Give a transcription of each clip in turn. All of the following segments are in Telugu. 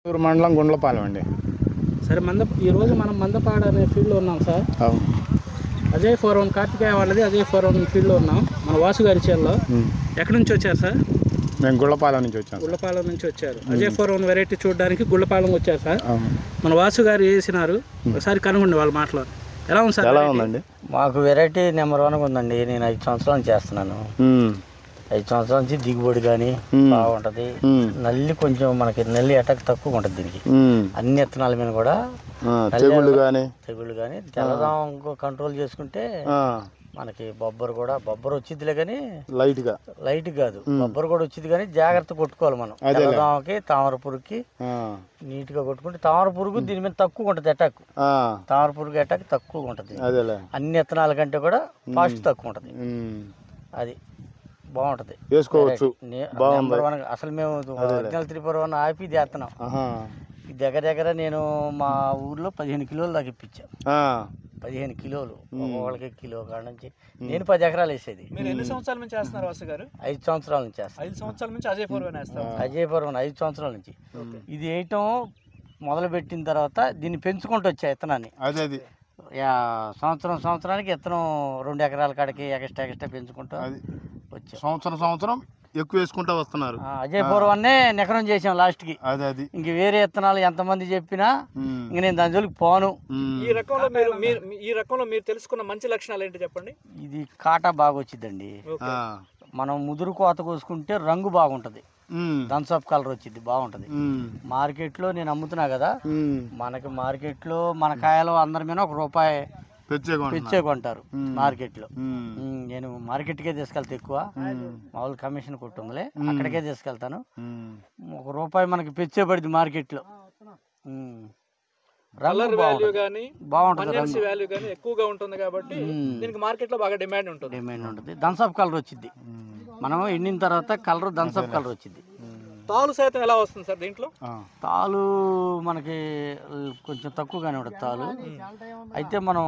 మండలం గుండ్లపాలెం అండి. సరే ఈరోజు మనం మందపాడు అనే ఫీల్డ్లో ఉన్నాం సార్. అవును. అజయ్ 41 కార్తికేయ వాళ్ళది అజయ్ 41 ఫీల్డ్లో ఉన్నాం మన వాసు గారి చేనులో. ఎక్కడి నుంచి వచ్చారు సార్? మేము గుళ్ళపాలెం నుంచి వచ్చాం. గుళ్ళపాలెం నుంచి వచ్చారు. అజయ్ 41 వెరైటీ చూడడానికి గుళ్ళపాలెం వచ్చారు సార్. మన వాసు గారు వేసినారు. ఒకసారి కనుగొండి వాళ్ళ మాటలో. ఎలా ఉంది సార్? ఎలా ఉందండి? మాకు వెరైటీ నెంబర్ 1 ఉందండి. నేను 5 సంవత్సరాలు చేస్తున్నాను. 5 సంవత్సరాల నుంచి దిగుబడి కానీ బాగుంటది. నల్లి కొంచెం మనకి నల్లి అటాక్ తక్కువ ఉంటుంది దీనికి. అన్ని విత్తనాల మీద కూడా తెగుళ్ళు కానీ తెల్లదాం కంట్రోల్ చేసుకుంటే మనకి బొబ్బరు వచ్చిద్దిలే కానీ లైట్ కాదు బొబ్బరు కూడా వచ్చింది కానీ జాగ్రత్త కొట్టుకోవాలి మనం. తెల్లదామకి తామర పురుగుకి నీట్ గా కొట్టుకుంటే తామర పురుగు దీని మీద తక్కువ ఉంటది అటాక్. తామర పురుగు అటాక్ తక్కువ ఉంటది. అన్ని విత్తనాల కంటే కూడా ఫాస్ట్ తక్కువ ఉంటది. అది బాగుంటది, వేసుకోవచ్చు. అసలు మేము ఒరిజినల్ 341 ఆపి చేస్తున్నాం. దగ్గర నేను మా ఊర్లో 15 కిలోలు దాకా ఇప్పించా. 15 కిలోలు వాళ్ళకి కిలో కాడ నుంచి నేను 10 ఎకరాలు వేసేది. మీరు ఎన్ని సంవత్సరాల నుంచి చేస్తున్నారు వాసు గారు? 5 సంవత్సరాల నుంచి చేస్తాను. 5 సంవత్సరాల నుంచి అజయ్ 41 వేస్తాను. అజయ్ 41 5 సంవత్సరాల నుంచి ఇది వేయటం మొదలు పెట్టిన తర్వాత దీన్ని పెంచుకుంటూ వచ్చా విత్తనాన్ని. సంవత్సరానికి విత్తనం 2 ఎకరాల కాడికి ఎక్స్ట్రా పెంచుకుంటూ వచ్చా. సంవత్సరం ఎక్కువ వేసుకుంటా వస్తున్నారు. అజయ్ 41 నెకరం చేసాం లాస్ట్ కి. ఇంక వేరే విత్తనాలు ఎంతమంది చెప్పినా ఇంక నేను దాని జోలికి పోను. ఈ రకంలో మీరు తెలుసుకున్న మంచి లక్షణాలు ఏంటి చెప్పండి? ఇది కాటా బాగా వచ్చిందండి. మనం ముదురు కోత కోసుకుంటే రంగు బాగుంటది, థమ్స్అప్ కలర్ వచ్చింది, బాగుంటది. మార్కెట్ లో నేను అమ్ముతున్నా కదా, మనకి మార్కెట్ లో మన కాయలు అందరి మీద ₹1 పెంచే కొంటారు మార్కెట్ లో. నేను మార్కెట్ కే తీసుకెళ్తా, ఎక్కువ మామూలు కమిషన్ కొట్టుందిలే అక్కడికే తీసుకెళ్తాను. ₹1 మనకి పెంచే పడింది మార్కెట్ లో. బాగుంటుంది, ఎక్కువగా ఉంటుంది కాబట్టి దీనికి మార్కెట్ లో బాగా డిమాండ్ ఉంటుంది. థమ్స్అప్ కలర్ వచ్చింది. మనం ఎండిన తర్వాత కలర్ థమ్స్అప్ కలర్ వచ్చింది. తాలు శాతం ఎలా వస్తుంది సార్ దీంట్లో? తాలు మనకి కొంచెం తక్కువగానే ఉంటుంది తాలు. అయితే మనం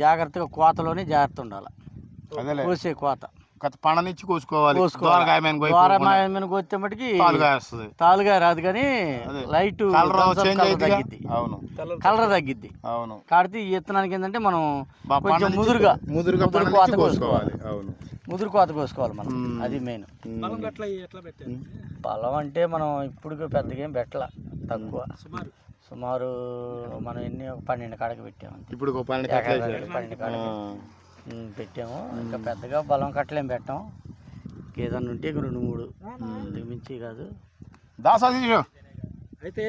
జాగ్రత్తగా కోతలోనే జాగ్రత్త ఉండాలి. కోసే కోత పండనిచ్చి కోసుకోవాలి. కోస్తే మటుకి తాలుగా రాదు కానీ లైట్ తగ్గిద్ది, కలర్ తగ్గిద్ది. కాబట్టి ఈ విత్తనానికి ఏంటంటే మనం కొంచెం ముదురుగా కోత కోసుకోవాలి. ముదురు కోత కోసుకోవాలి మనం, అది మెయిన్. బలం అంటే మనం ఇప్పుడు పెద్దగా ఏం పెట్టాల, తక్కువ. సుమారు మనం 12 కాడకి పెట్టాము. ఇప్పుడు 12 కాడకి పెట్టాము. ఇంకా పెద్దగా బలం కట్టలేం పెట్టాం. ఏదన్నా ఉంటే 2-3 మించి కాదు. అయితే